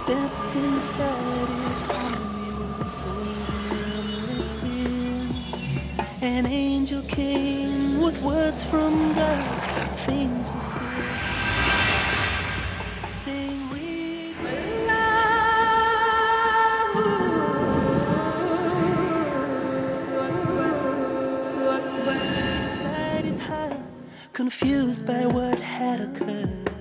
stepped inside his home, an angel came with words from God. Things were still, saying we will love. Inside his heart, confused by what had occurred,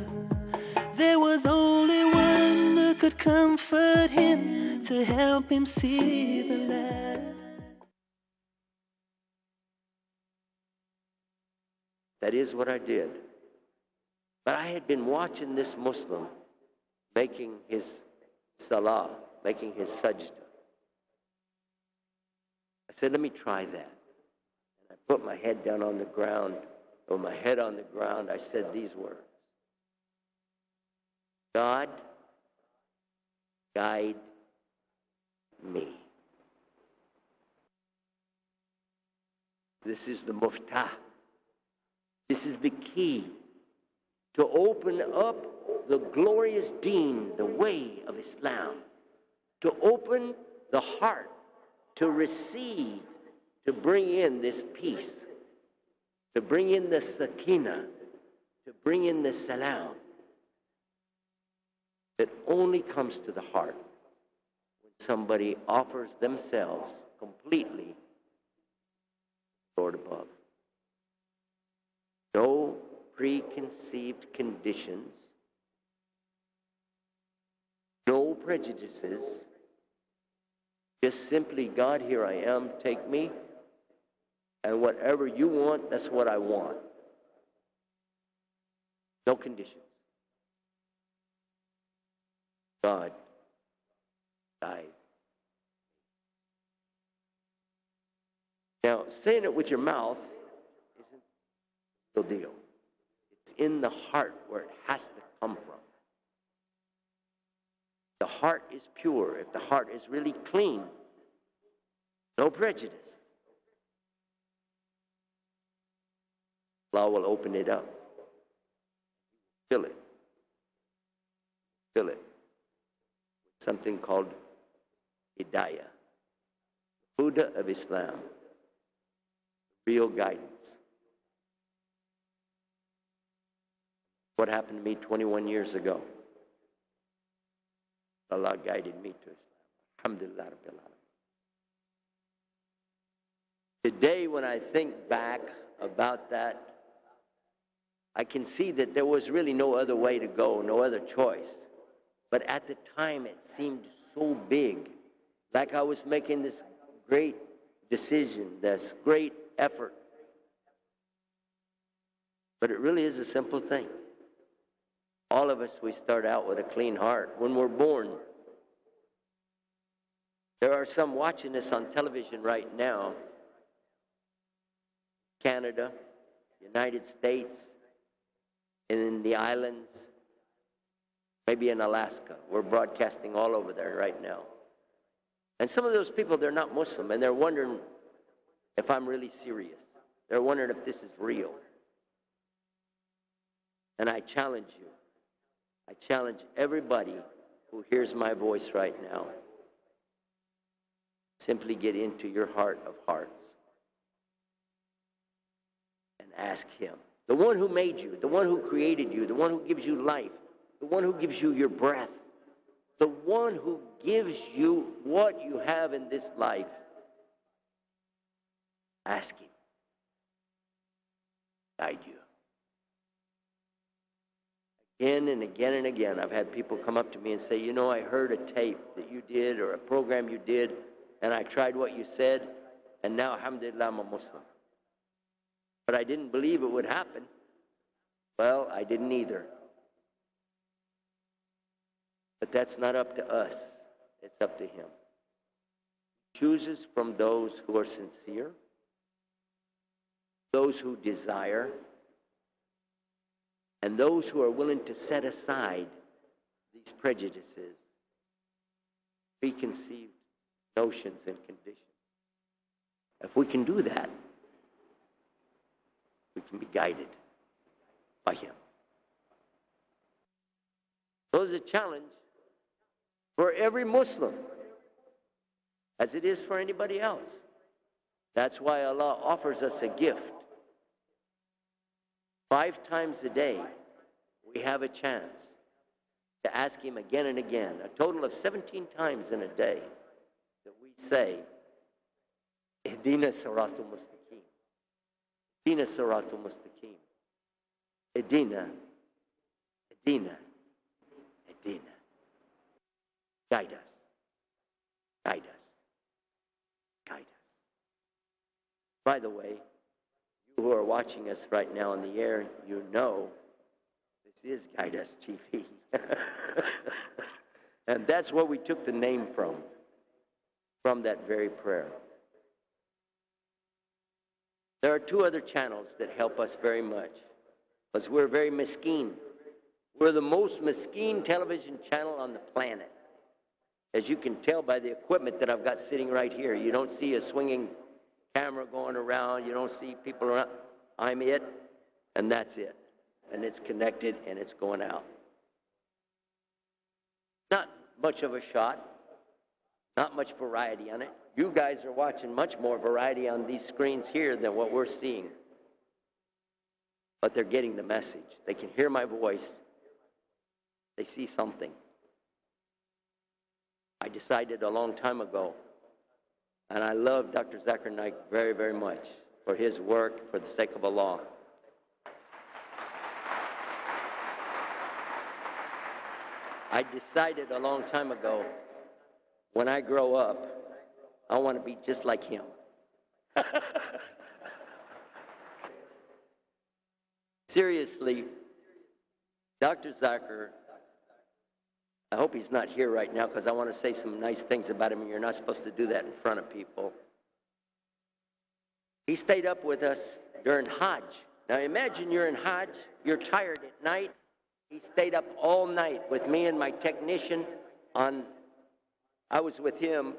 there was only one who could comfort him, to help him see the light. That is what I did. But I had been watching this Muslim making his salah, making his sajda. I said, let me try that. And I put my head down on the ground, or my head on the ground. I said these words: God, guide me. This is the muftah. This is the key to open up the glorious deen, the way of Islam, to open the heart, to receive, to bring in this peace, to bring in the sakina, to bring in the salam, that only comes to the heart when somebody offers themselves completely to the Lord above. No preconceived conditions, no prejudices, just simply, God, here I am, take me, and whatever you want, that's what I want. No conditions. God, guide. Now, saying it with your mouth isn't the deal. It's in the heart where it has to come from. The heart is pure. If the heart is really clean, no prejudice, Allah will open it up. Fill it. Fill it with something called hidayah, Buddha of Islam, real guidance. What happened to me 21 years ago? Allah guided me to Islam. Alhamdulillah Rabbil Alamin. Today, when I think back about that, I can see that there was really no other way to go, no other choice. But at the time, it seemed so big, like I was making this great decision, this great effort. But it really is a simple thing. All of us, we start out with a clean heart when we're born. There are some watching this on television right now. Canada, United States, in the islands, maybe in Alaska. We're broadcasting all over there right now. And some of those people, they're not Muslim, and they're wondering if I'm really serious. They're wondering if this is real. And I challenge you. I challenge everybody who hears my voice right now. Simply get into your heart of hearts and ask Him. The one who made you, the one who created you, the one who gives you life, the one who gives you your breath, the one who gives you what you have in this life. Ask Him. Guide you. Again and again and again, I've had people come up to me and say, you know, I heard a tape that you did or a program you did, and I tried what you said, and now, alhamdulillah, I'm a Muslim. But I didn't believe it would happen. Well, I didn't either. But that's not up to us. It's up to Him. He chooses from those who are sincere, those who desire, and those who are willing to set aside these prejudices, preconceived notions and conditions. If we can do that, we can be guided by Him. So it's a challenge for every Muslim, as it is for anybody else. That's why Allah offers us a gift. 5 times a day, we have a chance to ask Him again and again, a total of 17 times in a day, that we say, Ihdina Siratul Mustaqim. Ihdina Siratul Mustaqim. Ihdina. Ihdina. Ihdina. Guide us. Guide us. Guide us. By the way, you who are watching us right now on the air, you know this is Guide Us TV. And that's where we took the name from that very prayer. There are 2 other channels that help us very much, because we're very miskeen. We're the most miskeen television channel on the planet. As you can tell by the equipment that I've got sitting right here, you don't see a swinging camera going around, you don't see people around. I'm it, and that's it. And it's connected, and it's going out. Not much of a shot, not much variety on it. You guys are watching much more variety on these screens here than what we're seeing. But they're getting the message. They can hear my voice. They see something. I decided a long time ago, and I love Dr. Zakir Naik very, very much for his work for the sake of Allah. I decided a long time ago, when I grow up, I want to be just like him. Seriously, Dr. Zakir, I hope he's not here right now because I want to say some nice things about him, and you're not supposed to do that in front of people. He stayed up with us during Hajj. Now imagine you're in Hajj, you're tired at night. He stayed up all night with me and my technician I was with him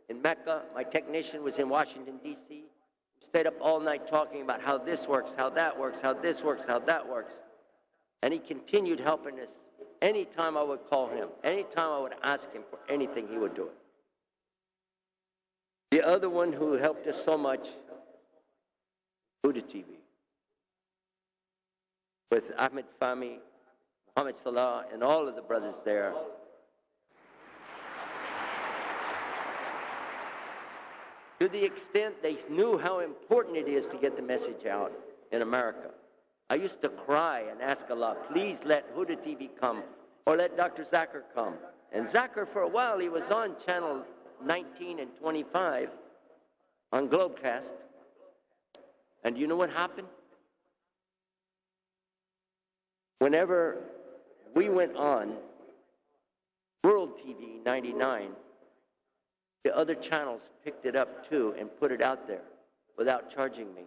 in Mecca. My technician was in Washington, D.C. We stayed up all night talking about how this works, how that works, how this works, how that works. And he continued helping us. Anytime I would call him, anytime I would ask him for anything, he would do it. The other one who helped us so much, Huda TV, with Ahmed Fahim, Muhammad Salah, and all of the brothers there. To the extent they knew how important it is to get the message out in America. I used to cry and ask Allah, please let Huda TV come, or let Dr. Zakir come. And Zakir, for a while, he was on channel 19 and 25 on Globecast. And you know what happened? Whenever we went on World TV 99, the other channels picked it up too and put it out there without charging me,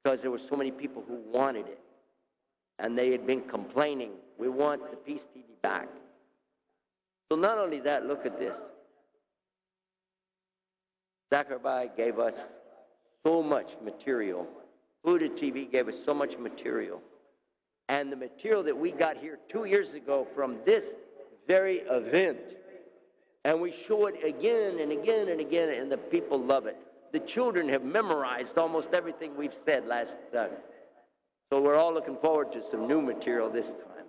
because there were so many people who wanted it, and they had been complaining, we want the Peace TV back. So not only that, look at this. Zakir Bhai gave us so much material. Huda TV gave us so much material. And the material that we got here 2 years ago from this very event, and we show it again and again and again, and the people love it. The children have memorized almost everything we've said last time. So we're all looking forward to some new material this time.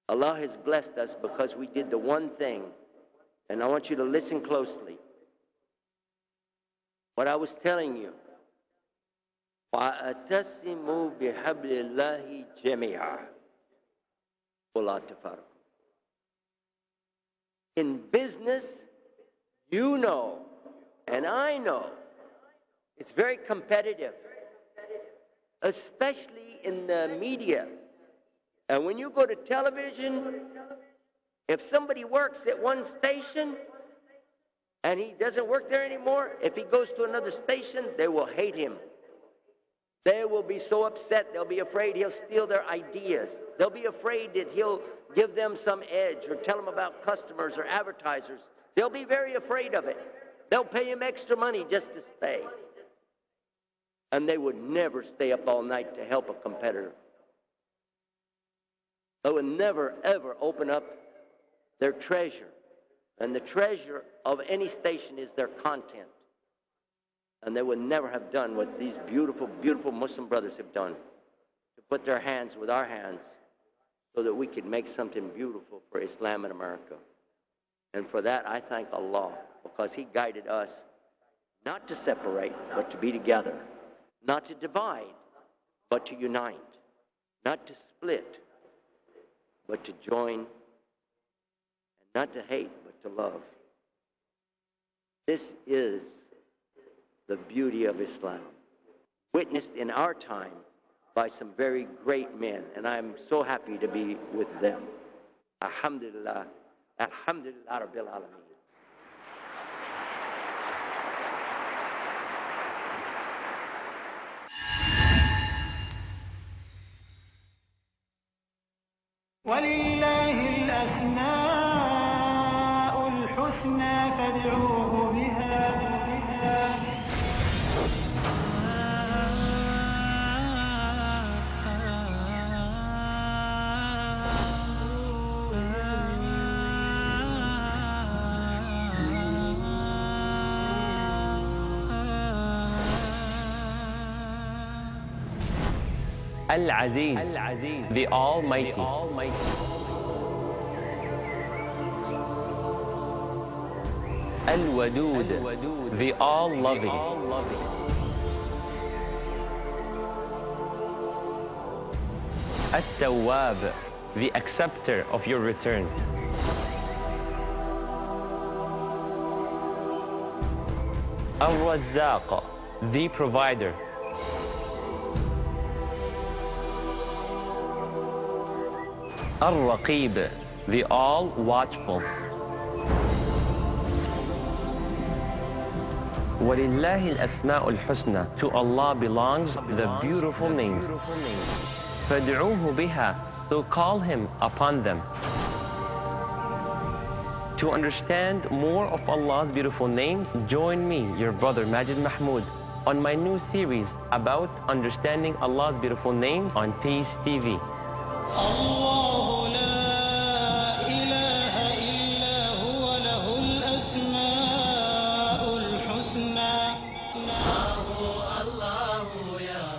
Allah has blessed us because we did the one thing, and I want you to listen closely. What I was telling you, وَأَتَسِمُوا بِحَبْلِ اللَّهِ جَمِيعًا وَلَا تَفَرَّقُوا. In business, you know, and I know, it's very competitive, especially in the media. And when you go to television, if somebody works at one station and he doesn't work there anymore, if he goes to another station, they will hate him. They will be so upset, they'll be afraid he'll steal their ideas. They'll be afraid that he'll give them some edge or tell them about customers or advertisers. They'll be very afraid of it. They'll pay him extra money just to stay. And they would never stay up all night to help a competitor. They will never, ever open up their treasure. And the treasure of any station is their content. And they would never have done what these beautiful, beautiful Muslim brothers have done, to put their hands with our hands so that we could make something beautiful for Islam in America. And for that, I thank Allah, because He guided us not to separate, but to be together, not to divide, but to unite, not to split, but to join, and not to hate, but to love. This is the beauty of Islam, witnessed in our time by some very great men, and I'm so happy to be with them. Alhamdulillah, Alhamdulillah Rabbil Alameen. ولله الأسماء الحسنى فادعوه بها Al-Aziz, the Almighty. Al-Wadud, the All-Loving. At-Tawwab, the Acceptor of your return. Al-Razzaq, the Provider. Al-Raqib, the All-Watchful. وَلِلَّهِ الْأَسْمَاءُ الْحُسْنَى. To Allah belongs the beautiful names. فَادْعُوهُ بِهَا. So call Him upon them. To understand more of Allah's beautiful names, join me, your brother Majid Mahmood, on my new series about understanding Allah's beautiful names on Peace TV. الله لا إله إلا هو له الأسماء الحسنى.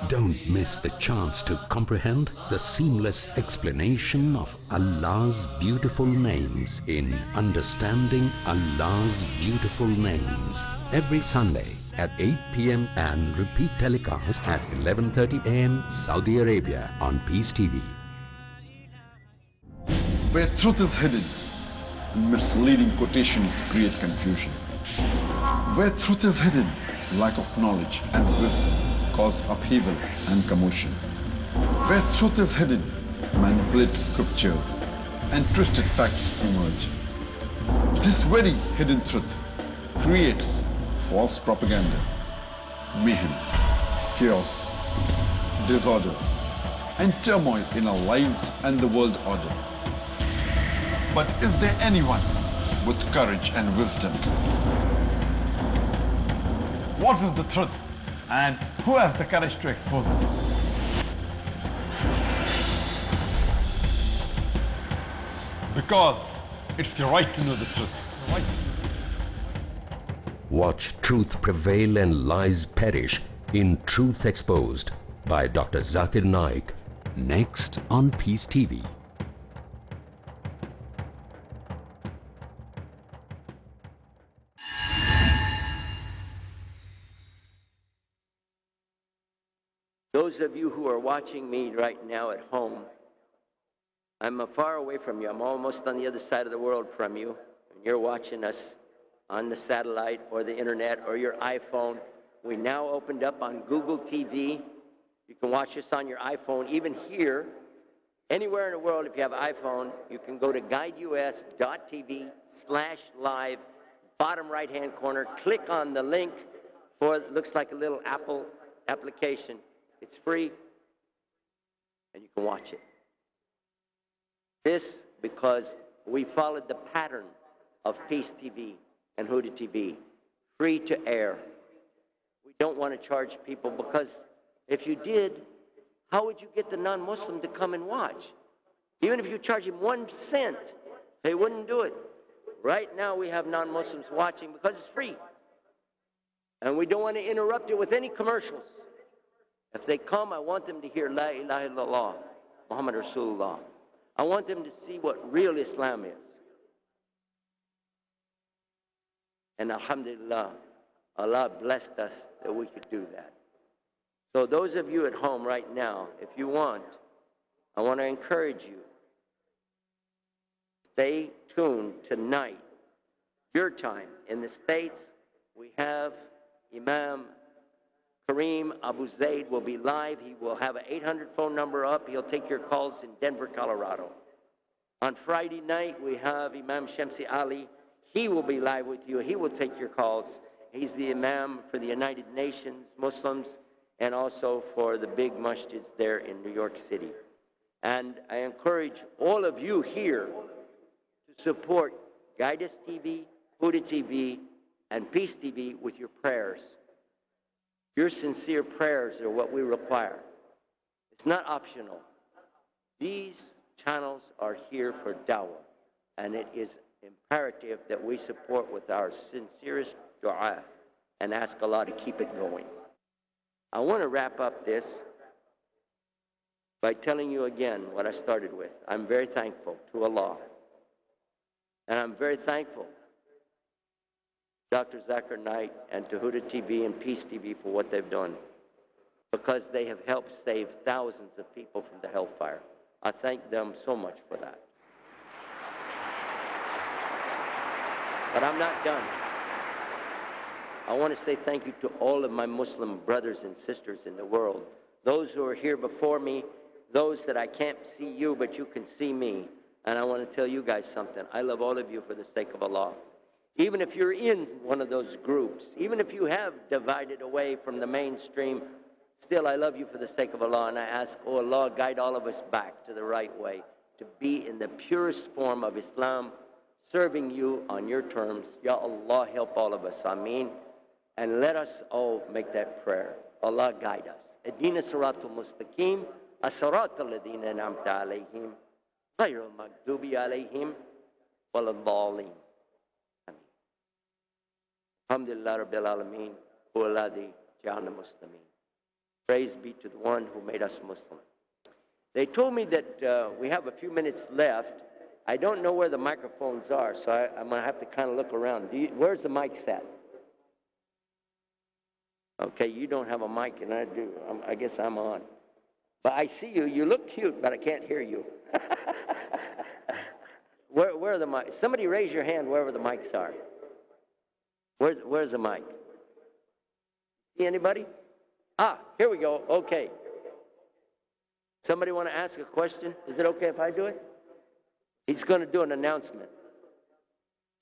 Don't miss the chance to comprehend the seamless explanation of Allah's beautiful names in Understanding Allah's Beautiful Names every Sunday at 8 p.m. and repeat telecast at 11:30 a.m. Saudi Arabia on Peace TV. Where truth is hidden, misleading quotations create confusion. Where truth is hidden, lack of knowledge and wisdom cause upheaval and commotion. Where truth is hidden, manipulated scriptures and twisted facts emerge. This very hidden truth creates false propaganda, mayhem, chaos, disorder, and turmoil in our lives and the world order. But is there anyone with courage and wisdom? What is the truth, and who has the courage to expose it? Because it's your right to know the truth. Watch Truth Prevail and Lies Perish in Truth Exposed by Dr. Zakir Naik, next on Peace TV. Those of you who are watching me right now at home, I'm far away from you. I'm almost on the other side of the world from you. And you're watching us on the satellite or the internet or your iPhone. We now opened up on Google TV. You can watch us on your iPhone, even here. Anywhere in the world, if you have an iPhone, you can go to guideus.tv/live, bottom right-hand corner. Click on the link for, it looks like a little Apple application. It's free, and you can watch it. This because we followed the pattern of Peace TV and Huda TV, free to air. We don't want to charge people, because if you did, how would you get the non-Muslim to come and watch? Even if you charge him 1 cent, they wouldn't do it. Right now we have non-Muslims watching because it's free. And we don't want to interrupt it with any commercials. If they come, I want them to hear La ilaha illallah, Muhammad Rasulullah. I want them to see what real Islam is. And alhamdulillah, Allah blessed us that we could do that. So those of you at home right now, if you want, I want to encourage you. Stay tuned tonight, your time. In the States, we have Imam Kareem Abu Zaid will be live. He will have an 800 phone number up. He'll take your calls in Denver, Colorado. On Friday night, we have Imam Shamsi Ali. He will be live with you. He will take your calls. He's the Imam for the United Nations, Muslims, and also for the big masjids there in New York City. And I encourage all of you here to support Guidance TV, Huda TV, and Peace TV with your prayers. Your sincere prayers are what we require. It's not optional. These channels are here for dawah, and it is imperative that we support with our sincerest dua and ask Allah to keep it going. I want to wrap up this by telling you again what I started with. I'm very thankful to Allah, and I'm very thankful Dr. Zakir Knight and to Huda TV and Peace TV for what they've done, because they have helped save thousands of people from the hellfire. I thank them so much for that. But I'm not done. I want to say thank you to all of my Muslim brothers and sisters in the world, those who are here before me, those that I can't see you, but you can see me. And I want to tell you guys something. I love all of you for the sake of Allah. Even if you're in one of those groups, even if you have divided away from the mainstream, still I love you for the sake of Allah, and I ask, oh Allah, guide all of us back to the right way, to be in the purest form of Islam, serving you on your terms. Ya Allah, help all of us, Ameen. And let us all make that prayer. Allah, guide us. Adina siratul mustaqim, as-siratul ladina an'amta alayhim, ghayril maghdubi alayhim, waladdallin. Alhamdulillah Rabbil Alameen, Ullal Jana Muslimin. Praise be to the one who made us Muslim. They told me that we have a few minutes left. I don't know where the microphones are, so I'm going to have to kind of look around. Where's the mic set? Okay, you don't have a mic, and I do. I guess I'm on. But I see you. You look cute, but I can't hear you. Where are the mics? Somebody raise your hand wherever the mics are. Where's the mic? See anybody? Ah, here we go. Okay. Somebody want to ask a question? Is it okay if I do it? He's going to do an announcement.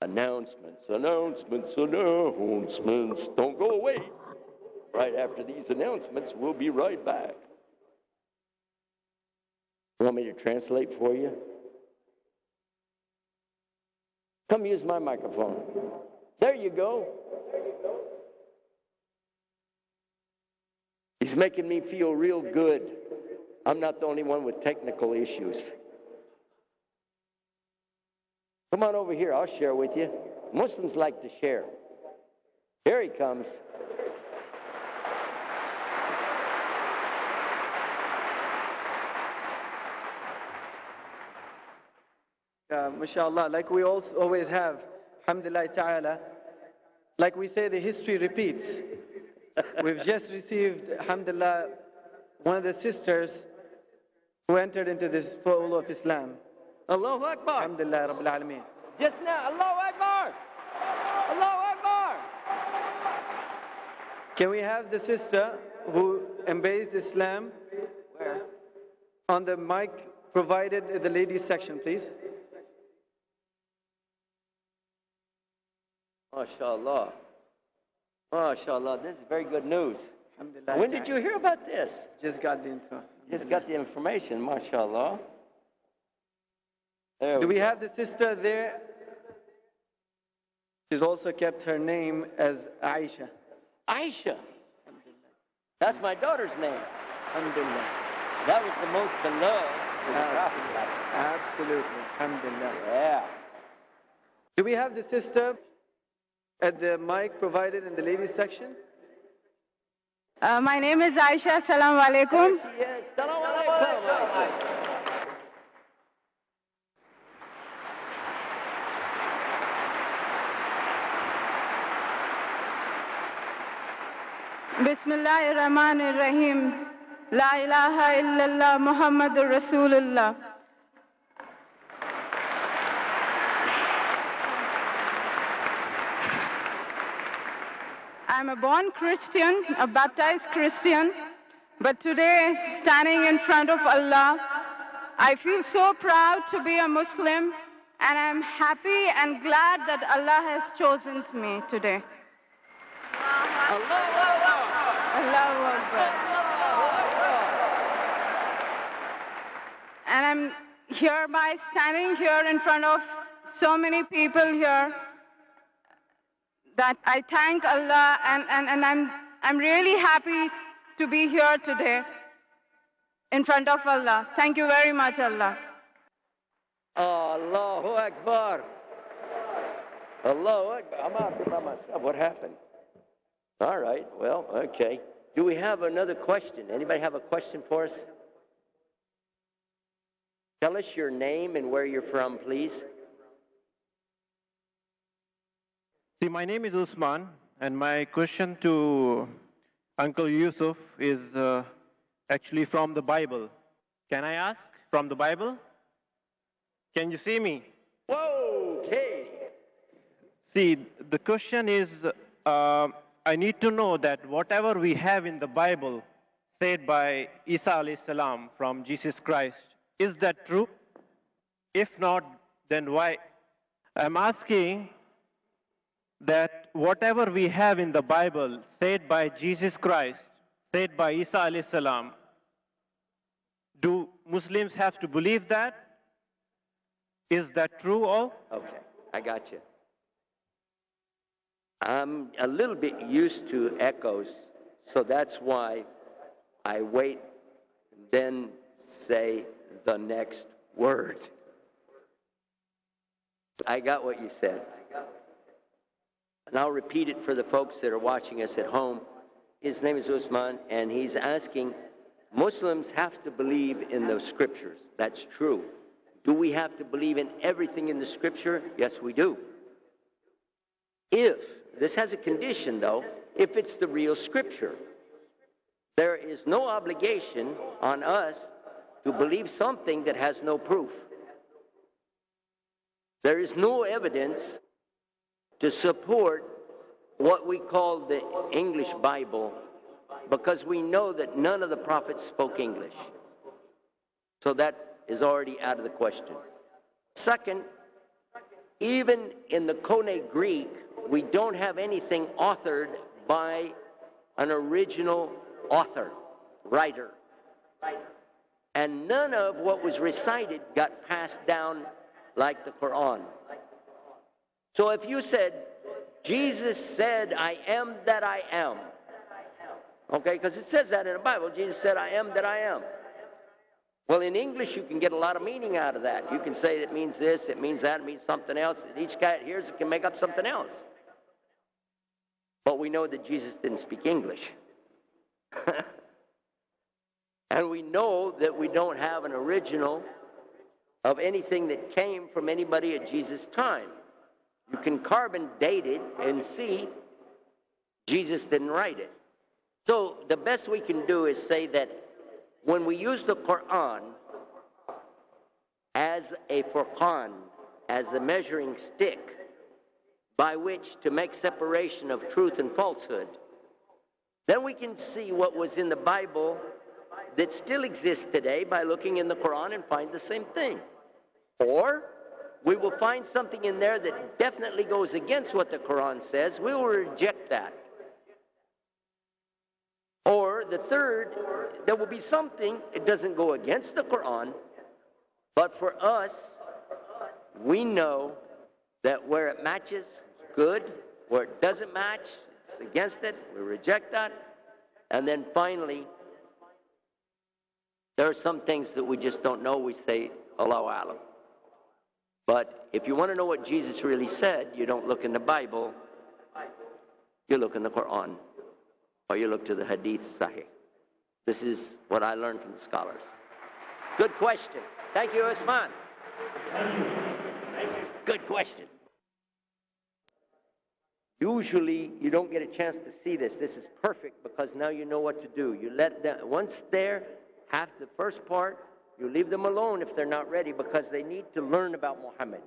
Announcements, announcements, announcements. Don't go away. Right after these announcements, we'll be right back. You want me to translate for you? Come use my microphone. There you go. He's making me feel real good. I'm not the only one with technical issues. Come on over here. I'll share with you. Muslims like to share. Here he comes. MashaAllah, like we always have, alhamdulillah ta'ala, like we say, the history repeats. We've just received, alhamdulillah, one of the sisters who entered into this fold of Islam. Allahu Akbar. Alhamdulillah Rabbil Alameen. Just now, Allahu Akbar. Allahu Akbar. Can we have the sister who embraced Islam? Where? On the mic provided in the ladies section, please. MashaAllah. MashaAllah. This is very good news. When did you hear about this? Just got the info. Just got the information. MashaAllah. Do we have the sister there? She's also kept her name as Aisha. Aisha. That's my daughter's name. Alhamdulillah. That was the most beloved to the Prophet. Absolutely. Alhamdulillah. Yeah. Do we have the sister at the mic provided in the ladies section? My name is Aisha. Assalamu alaikum. Yes. Salaam alaikum, Aisha. Bismillahirrahmanirrahim. La ilaha illallah Muhammadur Rasulullah. I'm a born Christian, a baptized Christian, but today, standing in front of Allah, I feel so proud to be a Muslim, and I'm happy and glad that Allah has chosen me today. Allahu Akbar. And I'm hereby standing here in front of so many people here that I thank Allah, and I'm really happy to be here today in front of Allah. Thank you very much, Allah. Allahu Akbar. Allahu Akbar. I'm out here by myself. What happened? All right. Well, okay. Do we have another question? Anybody have a question for us? Tell us your name and where you're from, please. See, my name is Usman, and my question to Uncle Yusuf is actually from the Bible. Can I ask from the Bible? Can you see me? Whoa, okay. See, the question is, I need to know that whatever we have in the Bible said by Isa alayhi salam from Jesus Christ, is that true? If not, then why? I'm asking that whatever we have in the Bible said by Jesus Christ, said by Isa alayhi salam, do Muslims have to believe that? Is that true all? Okay, I got you. I'm a little bit used to echoes, so that's why I wait and then say the next word. I got what you said. And I'll repeat it for the folks that are watching us at home. His name is Usman, and he's asking, Muslims have to believe in the scriptures. That's true. Do we have to believe in everything in the scripture? Yes, we do. If, this has a condition though, if it's the real scripture. There is no obligation on us to believe something that has no proof. There is no evidence to support what we call the English Bible, because we know that none of the prophets spoke English. So that is already out of the question. Second, even in the Koine Greek, we don't have anything authored by an original author, writer. And none of what was recited got passed down like the Quran. So if you said, Jesus said, I am that I am. Okay, because it says that in the Bible. Jesus said, I am that I am. Well, in English, you can get a lot of meaning out of that. You can say it means this, it means that, it means something else. Each guy that hears it can make up something else. But we know that Jesus didn't speak English. And we know that we don't have an original of anything that came from anybody at Jesus' time. You can carbon date it and see Jesus didn't write it. So the best we can do is say that when we use the Quran as a furqan, as a measuring stick by which to make separation of truth and falsehood, then we can see what was in the Bible that still exists today by looking in the Quran and find the same thing. Or we will find something in there that definitely goes against what the Quran says. We will reject that. Or the third, there will be something, it doesn't go against the Quran, but for us, we know that where it matches, good. Where it doesn't match, it's against it, we reject that. And then finally, There are some things that we just don't know. We say, Allahu Alam. But if you want to know what Jesus really said, you don't look in the Bible. You look in the Quran. Or you look to the Hadith Sahih. This is what I learned from the scholars. Good question. Thank you, Usman. Good question. Usually, you don't get a chance to see this. This is perfect because now you know what to do. You let them, once they're half the first part, you leave them alone if they're not ready because they need to learn about Muhammad.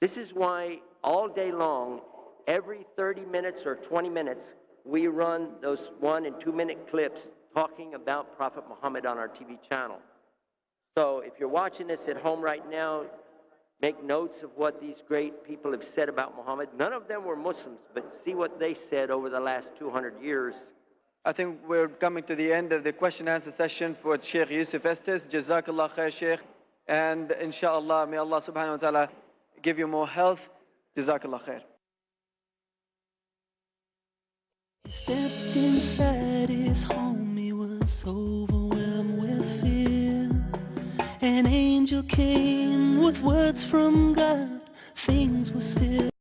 This is why all day long, every 30 minutes or 20 minutes, we run those 1 and 2 minute clips talking about Prophet Muhammad on our TV channel. So if you're watching this at home right now, make notes of what these great people have said about Muhammad. None of them were Muslims, but see what they said over the last 200 years. I think we're coming to the end of the question and answer session for Sheikh Yusuf Estes. Jazakallah khair, Sheikh. And inshallah, may Allah subhanahu wa ta'ala give you more health. Jazakallah khair. He stepped inside his home, he was overwhelmed with fear. An angel came with words from God, things were still